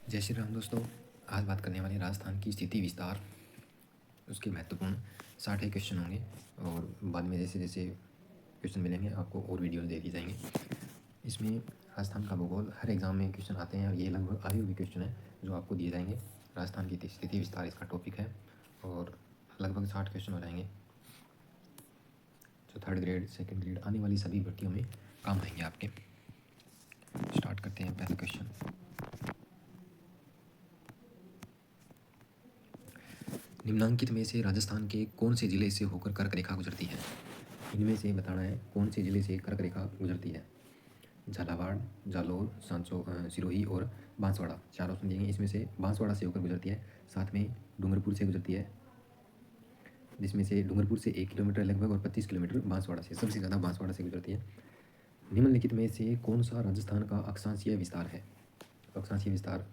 जय श्री राम दोस्तों। आज बात करने वाले राजस्थान की स्थिति विस्तार, उसके महत्वपूर्ण 60 क्वेश्चन होंगे और बाद में जैसे जैसे क्वेश्चन मिलेंगे आपको और वीडियो दे दी जाएंगे। इसमें राजस्थान का भूगोल हर एग्ज़ाम में क्वेश्चन आते हैं और ये लगभग आए हुए क्वेश्चन हैं जो आपको दिए जाएंगे। राजस्थान की स्थिति विस्तार इसका टॉपिक है और लगभग 60 क्वेश्चन हो जाएंगे जो थर्ड ग्रेड सेकेंड ग्रेड आने वाली सभी भर्तियों में काम आएंगे आपके। स्टार्ट करते हैं पहला क्वेश्चन। निम्नांकित में से राजस्थान के कौन से जिले से होकर कर्क रेखा गुजरती है? इनमें से बताना है कौन से जिले से कर्क रेखा गुजरती है। झालावाड़, जालौर, सिरोही और बांसवाड़ा चार ऑप्शन दिए गए। इसमें से बांसवाड़ा से होकर गुजरती है, साथ में डूंगरपुर से गुजरती है, जिसमें से डूंगरपुर से 1 किलोमीटर लगभग और 25 किलोमीटर बांसवाड़ा से, सबसे ज़्यादा बांसवाड़ा से गुजरती है। निम्नलिखित में से कौन सा राजस्थान का अक्षांशीय विस्तार है? अक्षांशीय विस्तार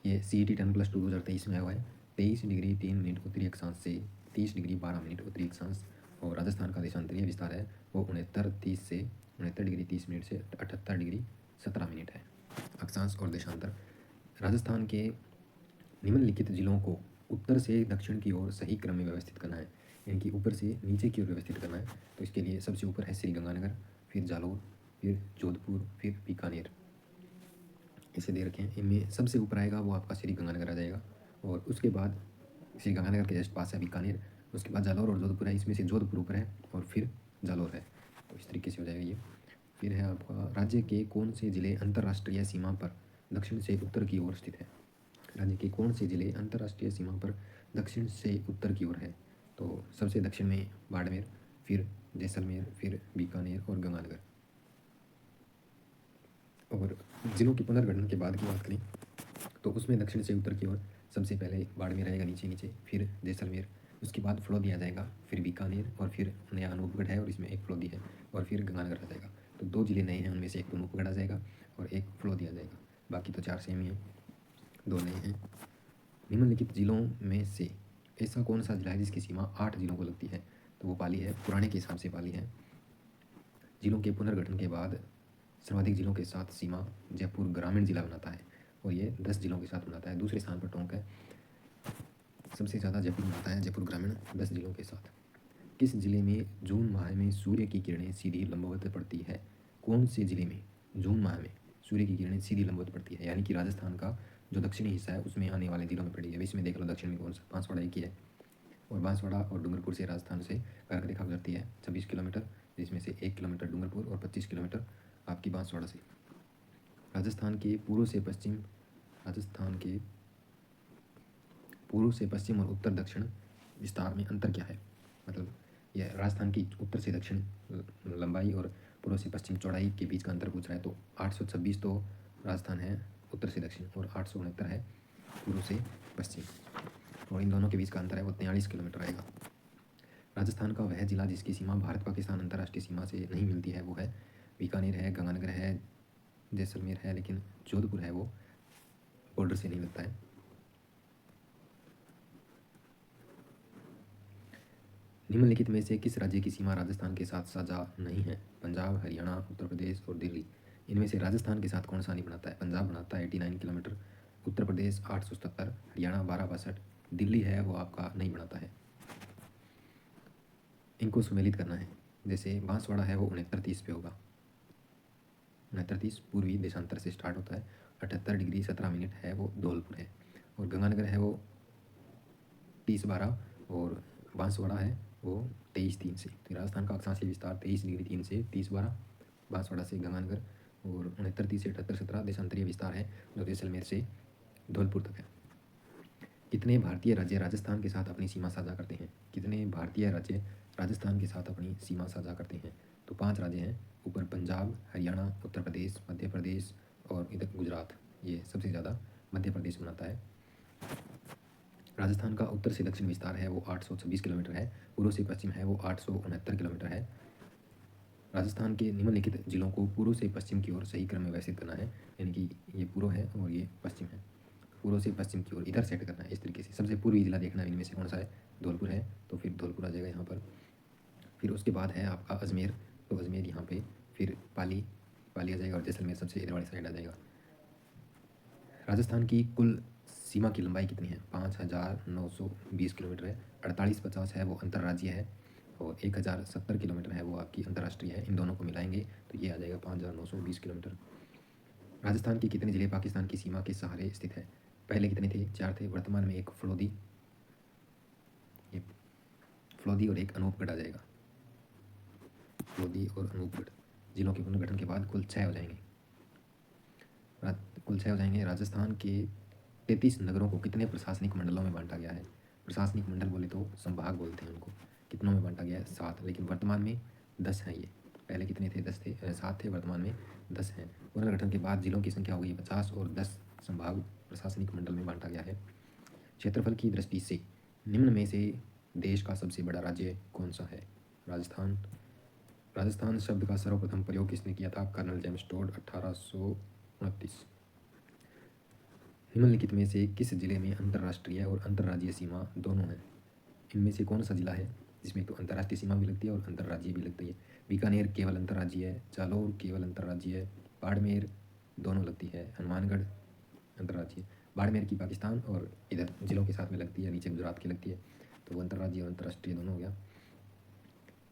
ये CET 10+2 2023 में आया हुआ है। 23 डिग्री 3 मिनट उत्तरी अक्षांश से 30 डिग्री 12 मिनट उत्तरी अक्षांश, और राजस्थान का देशांतरीय विस्तार है वो 69 डिग्री 30 मिनट से 78 डिग्री 17 मिनट है। अक्षांश और देशांतर। राजस्थान के निम्नलिखित जिलों को उत्तर से दक्षिण की ओर सही क्रम में व्यवस्थित करना है, यानी कि ऊपर से नीचे की ओर व्यवस्थित करना है। तो इसके लिए सबसे ऊपर है श्रीगंगानगर, फिर जालौर, फिर जोधपुर, फिर बीकानेर, इसे दे रखे हैं। इनमें सबसे ऊपर आएगा वो आपका श्रीगंगानगर आ जाएगा, और उसके बाद श्रीगंगानगर के जस्ट पास है बीकानेर, उसके बाद जालौर और जोधपुर है। इसमें से जोधपुर ऊपर है और फिर जालौर है, तो इस तरीके से हो जाएगा ये। फिर है आपका राज्य के कौन से जिले अंतर्राष्ट्रीय सीमा पर दक्षिण से उत्तर की ओर स्थित है? राज्य के कौन से जिले अंतर्राष्ट्रीय सीमा पर दक्षिण से उत्तर की ओर है? तो सबसे दक्षिण में बाड़मेर, फिर जैसलमेर, फिर बीकानेर और गंगानगर। और जिलों के पुनर्गठन के बाद की बात करें तो उसमें दक्षिण से उत्तर की ओर सबसे पहले बाड़मेर रहेगा नीचे नीचे, फिर जैसलमेर, उसके बाद फलोदी आ जाएगा, फिर बीकानेर, और फिर नया अनूपगढ़ है और इसमें एक फलोदी है, और फिर गंगानगर आ जाएगा। तो 2 जिले नए हैं, उनमें से एक अनूपगढ़ आ जाएगा और एक फलोदी आ जाएगा, बाकी तो 4 सेम ही हैं, 2 नए हैं। निम्नलिखित जिलों में से ऐसा कौन सा जिला है जिसकी सीमा 8 जिलों को लगती है? तो वो पाली है, पुराने के हिसाब से पाली है। जिलों के पुनर्गठन के बाद सर्वाधिक जिलों के साथ सीमा जयपुर ग्रामीण जिला बनाता है और ये 10 जिलों के साथ बनाता है। दूसरे स्थान पर टोंक है, सबसे ज़्यादा जयपुर बनाता है, जयपुर ग्रामीण 10 जिलों के साथ। किस जिले में जून माह में सूर्य की किरणें सीधी लंबवत पड़ती है? कौन से जिले में जून माह में सूर्य की किरणें सीधी लंबवत पड़ती है? यानी कि राजस्थान का जो दक्षिणी हिस्सा है उसमें आने वाले जिलों में पड़ी है। इसमें देख लो दक्षिण में कौन सा, बांसवाड़ा एक ही है, और बांसवाड़ा और डूंगरपुर से राजस्थान से कर्क रेखा गुजरती है 26 किलोमीटर, जिसमें से 1 किलोमीटर डूंगरपुर और 25 किलोमीटर आपकी बांसवाड़ा से। राजस्थान के पूर्व से पश्चिम और उत्तर दक्षिण विस्तार में अंतर क्या है? मतलब यह राजस्थान की उत्तर से दक्षिण लंबाई और पूर्व से पश्चिम चौड़ाई के बीच का अंतर पूछ रहा है। तो 826 तो राजस्थान है उत्तर से दक्षिण, और 869 है पूर्व से पश्चिम, और इन दोनों के बीच का अंतर है वो 43 किलोमीटर आएगा। राजस्थान का वह जिला जिसकी सीमा भारत पाकिस्तान अंतर्राष्ट्रीय सीमा से नहीं मिलती है वो है बीकानेर है, गंगानगर है, जैसलमेर है, लेकिन जोधपुर है वो बॉर्डर से नहीं लगता है। निम्नलिखित में से किस राज्य की सीमा राजस्थान के साथ साझा नहीं है? पंजाब, हरियाणा, उत्तर प्रदेश और दिल्ली। इनमें से राजस्थान के साथ कौन सा नहीं बनाता है? पंजाब बनाता है 89 किलोमीटर, उत्तर प्रदेश 877, हरियाणा 1262, दिल्ली है वो आपका नहीं बनाता है। इनको सुमेलित करना है, जैसे बांसवाड़ा है वो 6930 पे होगा, 6930 पूर्वी देशांतर से स्टार्ट होता है, 78 डिग्री 17 मिनट है वो धौलपुर है, और गंगानगर है वो 3012, और बांसवाड़ा है वो 23-3 से। तो राजस्थान का अक्षांशीय विस्तार 23 डिग्री 3 से 3012, बांसवाड़ा से गंगानगर, और 6930 से 7817 देशांतरीय विस्तार है जो जैसलमेर से धौलपुर तक है। कितने भारतीय राज्य राजस्थान के साथ अपनी सीमा साझा करते हैं? कितने भारतीय राज्य राजस्थान के साथ अपनी सीमा साझा करते हैं? तो 5 राज्य हैं ऊपर, पंजाब, हरियाणा, उत्तर प्रदेश, मध्य प्रदेश और इधर गुजरात। ये सबसे ज़्यादा मध्य प्रदेश बनाता है। राजस्थान का उत्तर से दक्षिण विस्तार है वो 826 किलोमीटर है, पूर्व से पश्चिम है वो 869 किलोमीटर है। राजस्थान के निम्नलिखित जिलों को पूर्व से पश्चिम की ओर सही क्रम में व्यवस्थित करना है, यानी कि ये पूर्व है और ये पश्चिम है, पूर्व से पश्चिम की ओर इधर सेट करना है इस तरीके से। सबसे पूर्वी जिला देखना है इनमें से कौन सा है, धौलपुर है, तो फिर धौलपुर आ जाएगा यहाँ पर। फिर उसके बाद है आपका अजमेर, तो अजमेर यहाँ पे, फिर पाली आ जाएगा, और जैसलमेर सबसे इधर वाली साइड आ जाएगा। राजस्थान की कुल सीमा की लंबाई कितनी है? 5,920 किलोमीटर है। 4850 है वो अंतर्राज्यीय है, और 1070 किलोमीटर है वो आपकी अंतर्राष्ट्रीय है। इन दोनों को मिलाएंगे तो ये आ जाएगा 5,920 किलोमीटर। राजस्थान के कितने जिले पाकिस्तान की सीमा के सहारे स्थित है? पहले कितने थे? 4 थे। वर्तमान में एक फलोदी, ये फलोदी और एक अनूपगढ़ आ जाएगा। फलोदी और अनूपगढ़ जिलों के पुनर्गठन के बाद कुल 6 हो जाएंगे। कुल 6 हो जाएंगे। राजस्थान के 33 नगरों को कितने प्रशासनिक मंडलों में बांटा गया है? प्रशासनिक मंडल बोले तो संभाग बोलते हैं उनको। कितनों में बांटा गया है? 7। लेकिन वर्तमान में 10 हैं ये। पहले कितने थे? 10 थे, 7 थे, वर्तमान में 10 हैं। पुनर्गठन के बाद जिलों की संख्या हो गई 50 और 10 संभाग प्रशासनिक मंडल में बांटा गया है। क्षेत्रफल की दृष्टि से निम्न में से देश का सबसे बड़ा राज्य कौन सा है? राजस्थान। राजस्थान शब्द का सर्वप्रथम प्रयोग किसने किया था? Colonel James Tod, 1829। निम्नलिखित में से किस जिले में अंतर्राष्ट्रीय और अंतर्राज्यीय सीमा दोनों हैं? इनमें से कौन सा जिला है जिसमें तो अंतर्राष्ट्रीय सीमा भी लगती है और अंतर्राज्यीय भी लगती है? बीकानेर केवल अंतर्राज्यीय है, जालौर केवल अंतर्राज्यीय है, बाड़मेर दोनों लगती है, हनुमानगढ़ अंतर्राज्यीय। बाड़मेर की पाकिस्तान और इधर जिलों के साथ में लगती है, नीचे गुजरात की लगती है, तो वो अंतर्राज्यीय और अंतर्राष्ट्रीय दोनों हो गया।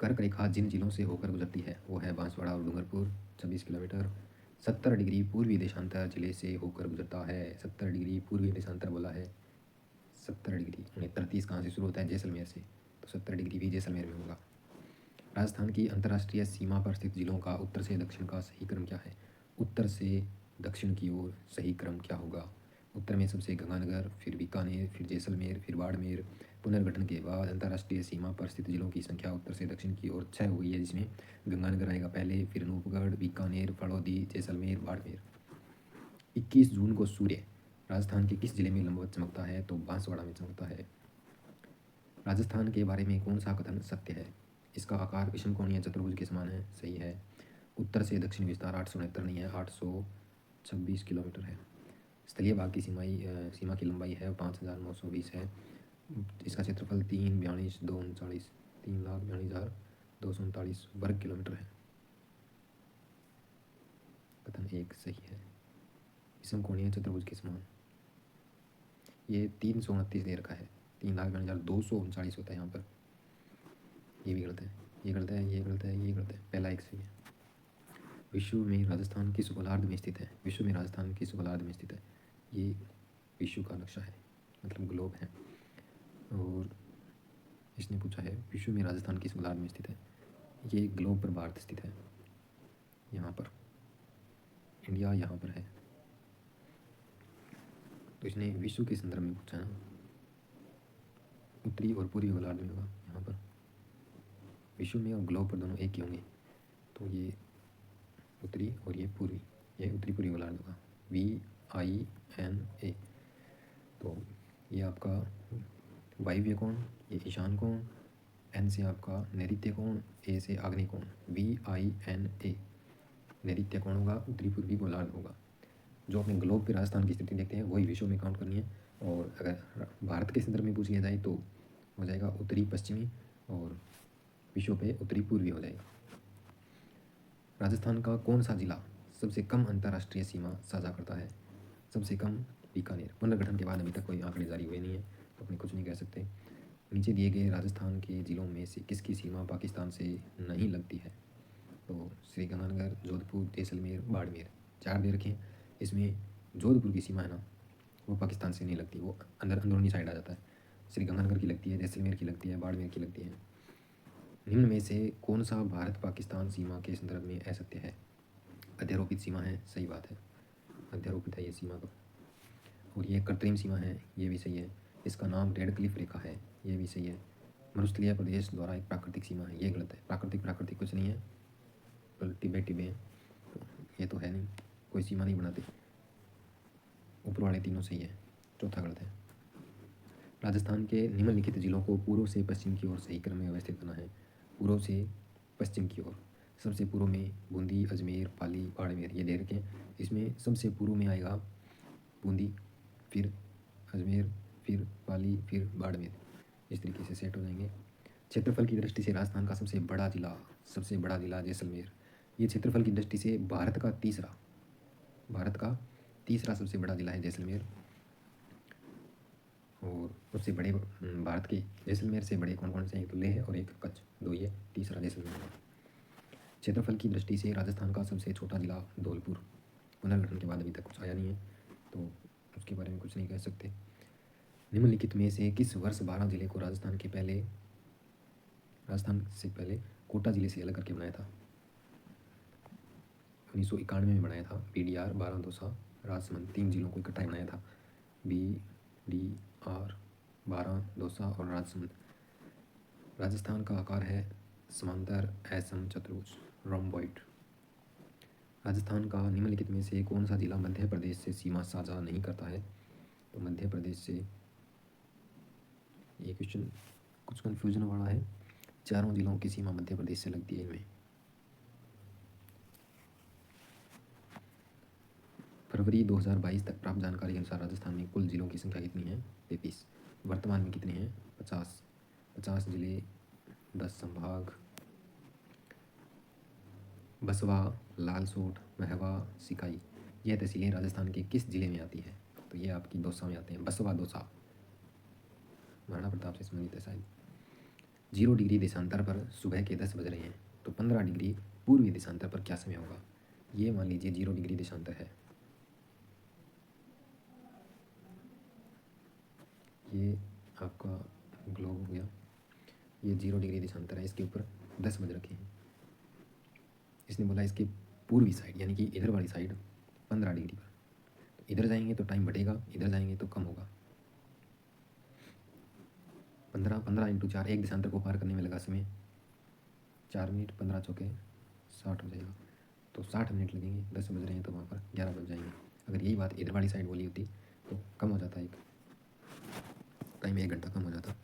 कर्क रेखा जिन जिलों से होकर गुजरती है वो है बांसवाड़ा और डूंगरपुर, 26 किलोमीटर। 70 डिग्री पूर्वी देशांतर जिले से होकर गुजरता है। 70 डिग्री पूर्वी देशांतर बोला है। 70 डिग्री 39 कहाँ से शुरू होता है? जैसलमेर से, तो 70 डिग्री भी जैसलमेर में होगा। राजस्थान की अंतर्राष्ट्रीय सीमा पर स्थित जिलों का उत्तर से दक्षिण का सही क्रम क्या है? उत्तर से दक्षिण की ओर सही क्रम क्या होगा? उत्तर में सबसे गंगानगर, फिर बीकानेर, फिर जैसलमेर, फिर बाड़मेर। पुनर्गठन के बाद अंतर्राष्ट्रीय सीमा पर स्थित जिलों की संख्या उत्तर से दक्षिण की ओर 6 हो गई है, जिसमें गंगानगर आएगा पहले, फिर अनूपगढ़, बीकानेर, फलौदी, जैसलमेर, बाड़मेर। 21 जून को सूर्य राजस्थान के किस जिले में लंबवत चमकता है? तो बांसवाड़ा में चमकता है। राजस्थान के बारे में कौन सा कथन सत्य है? इसका आकार विषमकोणीय चतुर्भुज के समान है, सही है। उत्तर से दक्षिण विस्तार 869 नहीं है, 826 किलोमीटर है। स्थलीय भाग की सीमा की लंबाई है 5,920 है। इसका क्षेत्रफल 3,42,239 3,42,239 वर्ग किलोमीटर है। कथन एक सही है। विषमकोणीय चतुर्भुज के समान। ये 329 दे रखा है, 3,42,239 होता है यहाँ पर। ये भी गलत है, ये गलत है, ये गलत है, ये गलत है। पहला एक सही है। विश्व में राजस्थान किस गोलार्ध में स्थित है? विश्व में राजस्थान किस गोलार्ध में स्थित है? ये विश्व का नक्शा है, मतलब ग्लोब है। और इसने पूछा है विश्व में राजस्थान किस गोलार्ध में स्थित है? ये ग्लोब पर भारत स्थित है, यहाँ पर इंडिया यहाँ पर है। तो इसने विश्व के संदर्भ में पूछा ना, उत्तरी और पूर्वी गोलार्ध में होगा यहाँ पर। विश्व में और ग्लोब पर दोनों एक ही होंगे, तो ये उत्तरी और ये पूर्वी, ये उत्तरी पूर्वी गोलार्ध होगा। VINA। तो ये आपका वायव्य कोण, ये ईशान कोण, N से आपका नैऋत्य कोण, A से आग्नेय कोण। VINA नैऋत्य कोण होगा, उत्तरी पूर्वी गोलार्ध होगा। जो अपने ग्लोब पे राजस्थान की स्थिति देखते हैं वही विश्व में काउंट करनी है। और अगर भारत के संदर्भ में पूछ लिया जाए तो हो जाएगा उत्तरी पश्चिमी, और विश्व पे उत्तरी पूर्वी हो जाएगा। राजस्थान का कौन सा जिला सबसे कम अंतर्राष्ट्रीय सीमा साझा करता है? सबसे कम बीकानेर। पुनर्गठन के बाद अभी तक कोई आंकड़े जारी हुए नहीं है, तो अपने कुछ नहीं कह सकते। नीचे दिए गए राजस्थान के जिलों में से किसकी सीमा पाकिस्तान से नहीं लगती है? तो श्रीगंगानगर, जोधपुर, जैसलमेर, बाड़मेर, 4 दे रखे हैं। इसमें जोधपुर की सीमा है ना, वो पाकिस्तान से नहीं लगती, वो अंदरूनी साइड आ जाता है। श्रीगंगानगर की लगती है, जैसलमेर की लगती है, बाड़मेर की लगती है। निम्न में से कौन सा भारत पाकिस्तान सीमा के संदर्भ में असत्य है? अध्यारोपित सीमा है, सही बात है, अध्यारोपित है ये सीमा तो। और ये कृत्रिम सीमा है, ये भी सही है। इसका नाम रेड क्लिफ रेखा है, ये भी सही है। मरुस्थलीय प्रदेश द्वारा एक प्राकृतिक सीमा है, ये गलत है। प्राकृतिक कुछ नहीं है, टिबे हैं, तो ये तो है नहीं, कोई सीमा नहीं बनाते। ऊपर वाले तीनों सही है, चौथा गलत है। राजस्थान के निम्नलिखित जिलों को पूर्व से पश्चिम की ओर सही क्रम में व्यवस्थित करना है। पूर्व से पश्चिम की ओर सबसे पूर्व में बूंदी, अजमेर, पाली, बाड़मेर, ये दे रखें। इसमें सबसे पूर्व में आएगा बूंदी, फिर अजमेर, फिर पाली, फिर बाड़मेर, इस तरीके से सेट हो जाएंगे। क्षेत्रफल की दृष्टि से राजस्थान का सबसे बड़ा जिला जैसलमेर। ये क्षेत्रफल की दृष्टि से भारत का तीसरा सबसे बड़ा जिला है जैसलमेर, और उससे बड़े भारत के जैसलमेर से बड़े कौन कौन से हैं? एक तो लेह और एक कच्छ, दो ये, तीसरा जैसलमेर है। क्षेत्रफल की दृष्टि से राजस्थान का सबसे छोटा जिला धौलपुर, पुनर्गठन के बाद अभी तक कुछ आया नहीं है तो उसके बारे में कुछ नहीं कह सकते। निम्नलिखित में से किस वर्ष 12 जिले को राजस्थान से पहले कोटा जिले से अलग करके बनाया था? 1991 में बनाया था। BDR, बारह, दौसा, राजसमंद, 3 जिलों को इकट्ठा बनाया था। BDR, बारह, दौसा और राजसमंद। राजस्थान का आकार है समांतर असम चतुर्भुज रोम्बॉइड। राजस्थान का निम्नलिखित में से कौन सा जिला मध्य प्रदेश से सीमा साझा नहीं करता है? तो मध्य प्रदेश से, ये क्वेश्चन कुछ कन्फ्यूजन वाला है। चारों जिलों की सीमा मध्य प्रदेश से लगती है इनमें। फरवरी 2022 तक प्राप्त जानकारी के अनुसार राजस्थान में कुल जिलों की संख्या कितनी है? 33। वर्तमान में कितने हैं? 50। 50 जिले, 10 संभाग। बसवा, लालसोट, महवा, सिकाई, यह तहसीलें राजस्थान के किस जिले में आती है? तो ये आपकी दौसा में आते हैं। बसवा, दौसा, महाराणा प्रताप से संबंधित है शायद। 0 डिग्री देशांतर पर सुबह के 10 बज रहे हैं, तो 15 डिग्री पूर्वी देशांतर पर क्या समय होगा? ये मान लीजिए 0 डिग्री देशांतर है। ये आपका ग्लोब हो गया, ये 0 डिग्री देशांतर है, इसके ऊपर 10 बज रखे हैं। इसने बोला इसके पूर्वी साइड यानी कि इधर वाली साइड 15 डिग्री पर, तो इधर जाएंगे तो टाइम बढ़ेगा, इधर जाएंगे तो कम होगा। 15 × 4, एक देशांतर को पार करने में लगा समय 4 मिनट, 15 चौके 60 हो जाएगा, तो 60 मिनट लगेंगे। 10 बज रहे हैं तो वहाँ पर 11 बज जाएंगे। अगर यही बात इधर वाली साइड बोली होती तो कम हो जाता, एक टाइम 1 घंटा कम हो जाता।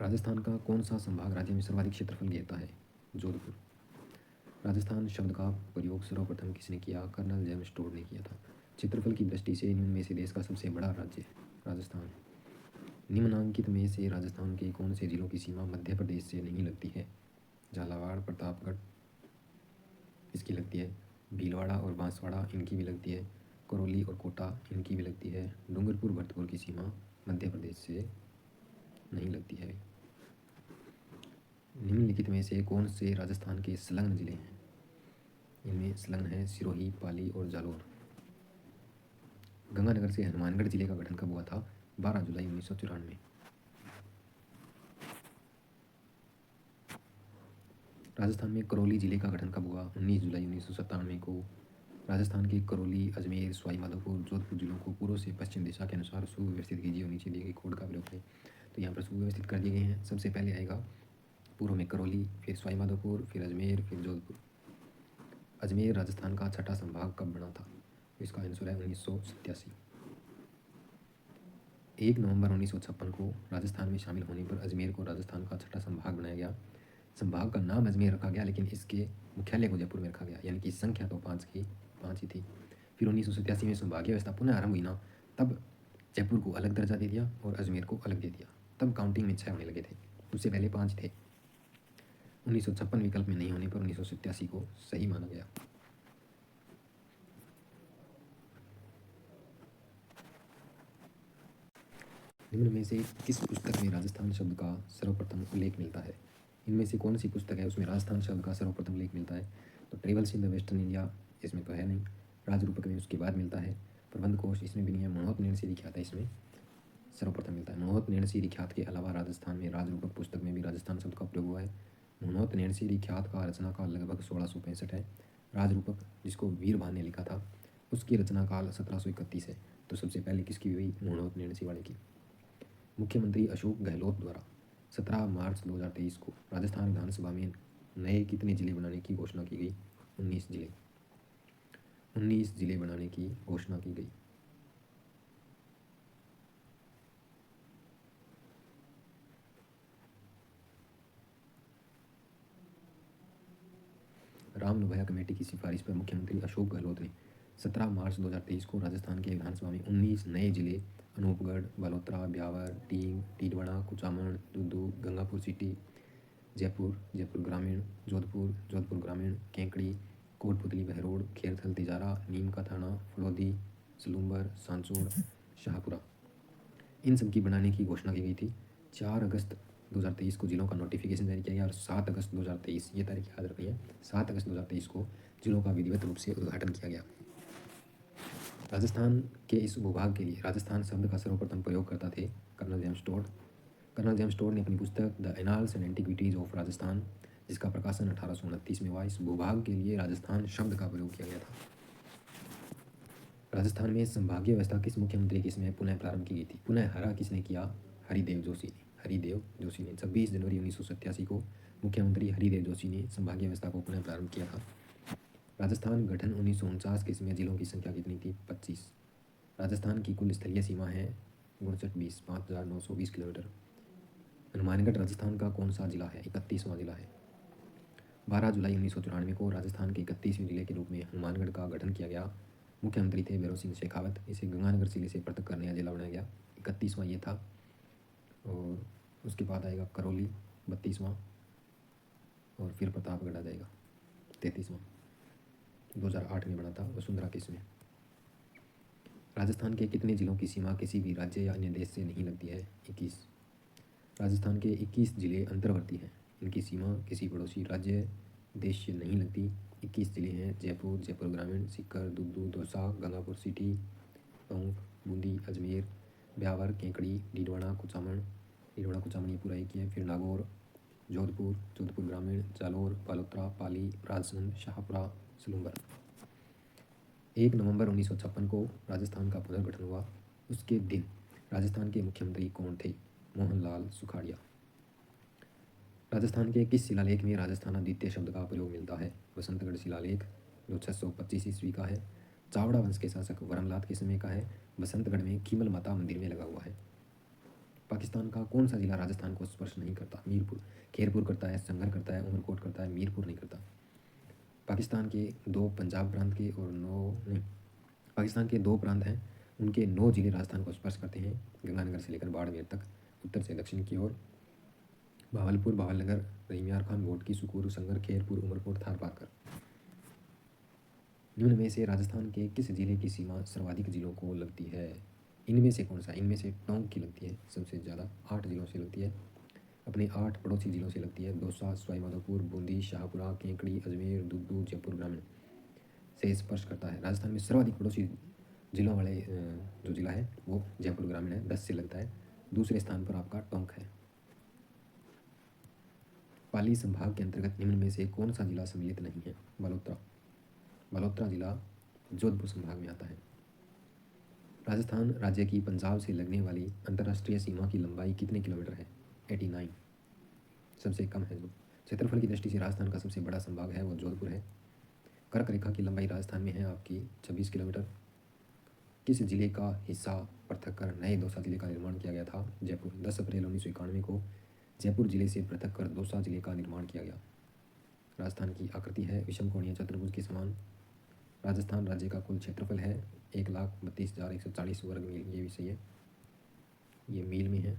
राजस्थान का कौन सा संभाग राज्य में सर्वाधिक क्षेत्रफल घेरता है? जोधपुर। राजस्थान शब्द का प्रयोग सर्वप्रथम किसने किया? कर्नल जेम्स टोड ने किया था। क्षेत्रफल की दृष्टि से निम्न में से देश का सबसे बड़ा राज्य राजस्थान। निम्नांकित में से राजस्थान के कौन से जिलों की सीमा मध्य प्रदेश से नहीं लगती है? झालावाड़, प्रतापगढ़ इसकी लगती है। भीलवाड़ा और बांसवाड़ा इनकी भी लगती है। करौली और कोटा इनकी भी लगती है। डूंगरपुर, भरतपुर की सीमा मध्य प्रदेश से नहीं लगती है। निम्नलिखित में से कौन से राजस्थान के संलग्न जिले हैं? इनमें संलग्न है सिरोही, पाली और जालोर। गंगानगर से हनुमानगढ़ जिले का गठन कब हुआ था? 12 जुलाई 1994। राजस्थान में करौली जिले का गठन कब हुआ? 19 जुलाई 1997 को। राजस्थान के करौली, अजमेर, सवाई माधोपुर, जोधपुर जिलों को पूर्व से पश्चिम दिशा के अनुसार सुव्यवस्थित कीजिए और नीचे दिए गए कोड का प्रयोग करें। तो यहाँ पर सुव्यवस्थित कर दिए गए हैं। सबसे पहले आएगा पूर्व में करौली, फिर सवाई माधोपुर, फिर अजमेर, फिर जोधपुर। अजमेर राजस्थान का छठा संभाग कब बना था? इसका आंसर है 1987। 1 नवंबर 1956 को राजस्थान में शामिल होने पर अजमेर को राजस्थान का छठा संभाग बनाया गया। संभाग का नाम अजमेर रखा गया, लेकिन इसके मुख्यालय को जयपुर में रखा गया, यानी कि संख्या तो 5 ही थी। फिर 1987 में संभागीय व्यवस्था पुनः आरंभ हुई ना, तब जयपुर को अलग दर्जा दे दिया और अजमेर को अलग दे दिया। तब काउंटिंग में 6 होने लगे थे, उससे पहले 5 थे। 1956 विकल्प में नहीं होने पर 1987 को सही माना गया। निम्न में से किस पुस्तक में राजस्थान शब्द का सर्वप्रथम उल्लेख मिलता है? इनमें से कौन सी पुस्तक है उसमें राजस्थान शब्द का सर्वप्रथम उल्लेख मिलता है? तो travels in the western India इसमें तो है नहीं। राजरूपक में उसके बाद मिलता है। प्रबंध कोश इसमें भी नहीं है। मनोहत नैणसी ख्यात है, इसमें सर्वप्रथम मिलता है। मनोहत नैणसी ख्यात के अलावा राजस्थान में राजरूपक पुस्तक में भी राजस्थान शब्द का प्रयोग हुआ है। मनोहत नैणसी ख्यात का रचना काल लगभग 1665 है। राजरूपक जिसको वीरभान ने लिखा था उसकी रचना काल 1731 है। तो सबसे पहले किसकी हुई? मनोहत नैणसी वाले की। मुख्यमंत्री अशोक गहलोत द्वारा 17 मार्च 2023 को राजस्थान विधानसभा में नए कितने जिले बनाने की घोषणा की गई? 19 जिले। 19 जिले बनाने की घोषणा की गई। राम लोभया कमेटी की सिफारिश पर मुख्यमंत्री अशोक गहलोत ने 17 मार्च 2023 को राजस्थान के विधानसभा में 19 नए जिले अनूपगढ़, बालोतरा, ब्यावर, टींग, टीडवाड़ा, कुचामन, दुद्दू, गंगापुर सिटी, जयपुर, जयपुर ग्रामीण, जोधपुर, जोधपुर ग्रामीण, केंकड़ी, कोटपुतली, बहरोड, खेरथल, तिजारा, नीम का थाना, फलौदी, सलूम्बर, सांचौर, शाहपुरा, इन सब की बनाने की घोषणा की गई थी। 4 अगस्त 2023 को जिलों का नोटिफिकेशन जारी किया गया और 7 अगस्त 2023, ये तारीख याद रखनी है, 7 अगस्त 2023 को जिलों का विधिवत रूप से उद्घाटन किया गया। राजस्थान के इस भूभाग के लिए राजस्थान शब्द का सर्वप्रथम प्रयोगकर्ता थे Colonel James Tod. Colonel James Tod ने अपनी पुस्तक the annals and antiquities of Rajasthan, जिसका प्रकाशन 1829 में हुआ, इस भूभाग के लिए राजस्थान शब्द का प्रयोग किया गया था। राजस्थान में संभागीय व्यवस्था किस मुख्यमंत्री के समय पुनः प्रारंभ की गई थी? पुनः हरा किसने किया? हरिदेव जोशी ने। हरिदेव जोशी ने 26 जनवरी 1987 को मुख्यमंत्री हरिदेव जोशी ने संभागीय व्यवस्था को पुनः प्रारंभ किया था। राजस्थान गठन 1949 के समय जिलों की संख्या कितनी थी? 25। राजस्थान की कुल स्थलीय सीमा है 5920 5920 किलोमीटर। हनुमानगढ़ राजस्थान का कौन सा जिला है? 31वां जिला है। 12 जुलाई 1994 को राजस्थान के 31वें जिले के रूप में हनुमानगढ़ का गठन किया गया। मुख्यमंत्री थे भैरों सिंह शेखावत। इसे गंगानगर जिले से पृथक कर नया जिला बनाया गया। 31वां ये था। और उसके बाद आएगा करौली 32वां, और फिर प्रतापगढ़ आ जाएगा 33वां। 2008 में बना था वसुंधरा केस में। राजस्थान के कितने जिलों की सीमा किसी भी राज्य या अन्य देश से नहीं लगती है? 21। राजस्थान के 21 जिले अंतर्वर्ती हैं। इनकी सीमा किसी पड़ोसी राज्य देश से नहीं लगती। 21 जिले हैं जयपुर, जयपुर ग्रामीण, सीकर, दुद्दू, दौसा, गंगापुर सिटी, टोंक, बूंदी, अजमेर, ब्यावर, केकड़ी, डीडवाना, कुचामन। डीडवाना कुचामन ये पूरा एक ही है। फिर नागौर, जोधपुर, जोधपुर ग्रामीण, जालोर, बालोतरा, पाली, राजसमंद, शाहपुरा, सलूम्बर। 1 नवंबर 1956 को राजस्थान का पुनर्गठन हुआ। उसके दिन राजस्थान के मुख्यमंत्री कौन थे? मोहनलाल सुखाड़िया। राजस्थान के किस शिलालेख में राजस्थान द्वितीय शब्द का प्रयोग मिलता है? बसंतगढ़ शिलालेख, जो 625 ईस्वी का है। चावड़ा वंश के शासक वरमलाल के समय का है। बसंतगढ़ में खीमल माता मंदिर में लगा हुआ है। पाकिस्तान का कौन सा जिला राजस्थान को स्पर्श नहीं करता? मीरपुर। खैरपुर करता है, संगर करता है, उमरकोट करता है, मीरपुर नहीं करता। पाकिस्तान के 2 पंजाब प्रांत के और 9 नहीं, पाकिस्तान के 2 प्रांत हैं, उनके 9 जिले राजस्थान को स्पर्श करते हैं, गंगानगर से लेकर बाड़मेर तक, उत्तर से दक्षिण की ओर। भावलपुर, भावलनगर, रहीमियार खान, घोटकी, सुकूर, संगर, खैरपुर, उमरकोट, थारपारकर। निम्न में से राजस्थान के किस जिले की सीमा सर्वाधिक जिलों को लगती है? इनमें से कौन सा? इनमें से टोंक की लगती है सबसे ज़्यादा, 8 जिलों से लगती है। अपने 8 पड़ोसी जिलों से लगती है। दौसा, सवाईमाधोपुर, बूंदी, शाहपुरा, केकड़ी, अजमेर, दुद्दू, जयपुर ग्रामीण से स्पर्श करता है। राजस्थान में सर्वाधिक पड़ोसी जिलों वाले जो जिला है वो जयपुर ग्रामीण है, 10 से लगता है। दूसरे स्थान पर आपका टोंक है। पाली संभाग के अंतर्गत निम्न में से कौन सा जिला सम्मिलित नहीं है? बालोतरा। बालोतरा जिला जोधपुर संभाग में आता है। राजस्थान राज्य की पंजाब से लगने वाली अंतर्राष्ट्रीय सीमा की लंबाई कितने किलोमीटर है? 89, सबसे कम है। जो क्षेत्रफल की दृष्टि से राजस्थान का सबसे बड़ा संभाग है वो जोधपुर है। कर्क रेखा की लंबाई राजस्थान में है आपकी 26 किलोमीटर। किस जिले का हिस्सा पृथक कर नए दौसा जिले का निर्माण किया गया था? जयपुर। 10 अप्रैल 1991 को जयपुर जिले से पृथक कर दौसा जिले का निर्माण किया गया। राजस्थान की आकृति है विषमकोणीय चतुर्भुज के समान। राजस्थान राज्य का कुल क्षेत्रफल है 1,32,140 वर्ग मील, ये भी सही है, ये मील में है।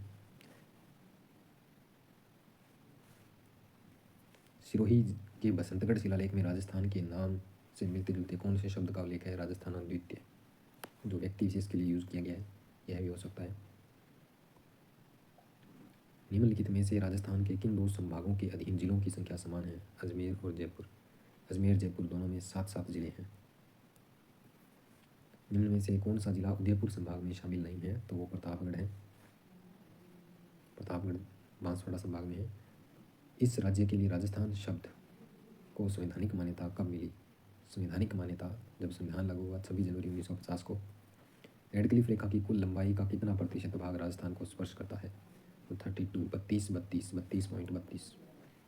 सिरोही के बसंतगढ़ शिलालेख में राजस्थान के नाम से मिलते जुलते कौन से शब्द का उल्लेख है? राजस्थान अद्वितीय, जो व्यक्ति विशेष के लिए यूज़ किया गया है, यह भी हो सकता है। निम्नलिखित में से राजस्थान के किन 2 संभागों के अधीन जिलों की संख्या समान है? अजमेर और जयपुर। अजमेर जयपुर दोनों में 7-7 जिले हैं। निम्न में से कौन सा जिला उदयपुर संभाग में शामिल नहीं है? तो वो प्रतापगढ़ है। प्रतापगढ़ बांसवाड़ा संभाग में है। इस राज्य के लिए राजस्थान शब्द को संवैधानिक मान्यता कब मिली? संवैधानिक मान्यता जब संविधान लागू हुआ 26 जनवरी 1950 को। रेडक्लिफ रेखा की कुल लंबाई का कितना प्रतिशत भाग राजस्थान को स्पर्श करता है? तो 32, 32, 32.32।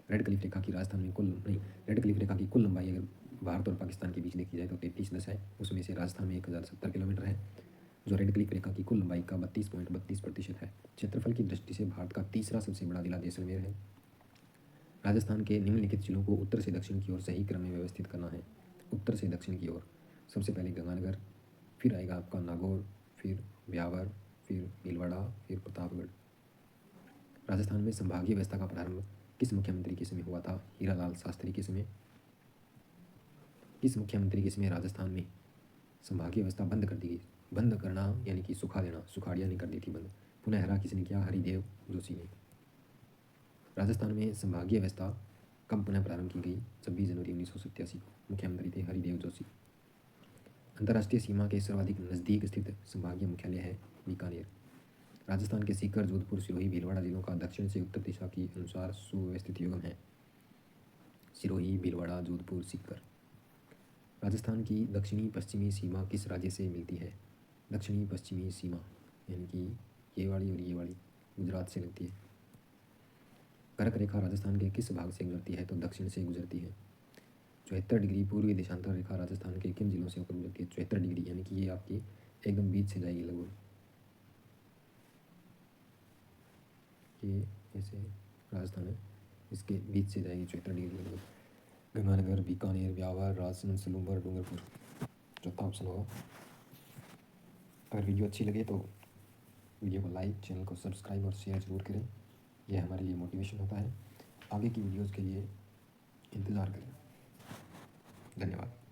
रेडक्लिफ रेखा की राजस्थान में कुल नहीं, रेडक्लिफ रेखा की कुल लंबाई अगर भारत और पाकिस्तान के बीच देखी जाए तो 33 है। उसमें से राजस्थान में 1070 किलोमीटर है, जो रेडक्लिफ रेखा की कुल लंबाई का 32.32% है। क्षेत्रफल की दृष्टि से भारत का तीसरा सबसे बड़ा जिला जैसलमेर है। राजस्थान के निम्नलिखित जिलों को उत्तर से दक्षिण की ओर सही क्रम में व्यवस्थित करना है। उत्तर से दक्षिण की ओर सबसे पहले गंगानगर, फिर आएगा आपका नागौर, फिर ब्यावर, फिर भीलवाड़ा, फिर प्रतापगढ़। राजस्थान में संभागीय व्यवस्था का प्रारंभ किस मुख्यमंत्री के समय हुआ था? हीरालाल शास्त्री के समय। किस मुख्यमंत्री के समय राजस्थान में संभागीय व्यवस्था बंद कर दी गई? बंद करना यानी कि सुखा देना, सुखाड़ियाँ ने कर दी थी बंद। पुनः हरा किसने किया? हरिदेव जोशी ने। राजस्थान में संभागीय व्यवस्था कब पुनः प्रारंभ की गई? 26 जनवरी 1987 को। मुख्यमंत्री थे हरिदेव जोशी। अंतर्राष्ट्रीय सीमा के सर्वाधिक नज़दीक स्थित संभागीय मुख्यालय है बीकानेर। राजस्थान के सीकर, जोधपुर, सिरोही, भीलवाड़ा जिलों का दक्षिण से उत्तर दिशा के अनुसार सुव्यवस्थित युग्म है। सिरोही, भीलवाड़ा, जोधपुर, सीकर। राजस्थान की दक्षिणी पश्चिमी सीमा किस राज्य से मिलती है? दक्षिणी पश्चिमी सीमा यानी कि ये वाली और ये वाली गुजरात से मिलती है। कर्क रेखा राजस्थान के किस भाग से गुजरती है? तो दक्षिण से गुजरती है। 74 डिग्री पूर्वी देशांतर रेखा राजस्थान के किन जिलों से होकर गुजरती है? 74 डिग्री यानी कि ये आपकी एकदम बीच से जाएगी लगभग। ये ऐसे राजस्थान है, इसके बीच से जाएगी 74 डिग्री लगभग। गंगानगर, बीकानेर, ब्यावर, राजसमंद, सलूंबर, डूंगरपुर। चौथा ऑप्शन होगा। अगर वीडियो अच्छी लगे तो वीडियो को लाइक, चैनल को सब्सक्राइब और शेयर ज़रूर करें। यह हमारे लिए मोटिवेशन होता है। आगे की वीडियोज़ के लिए इंतज़ार करें। धन्यवाद।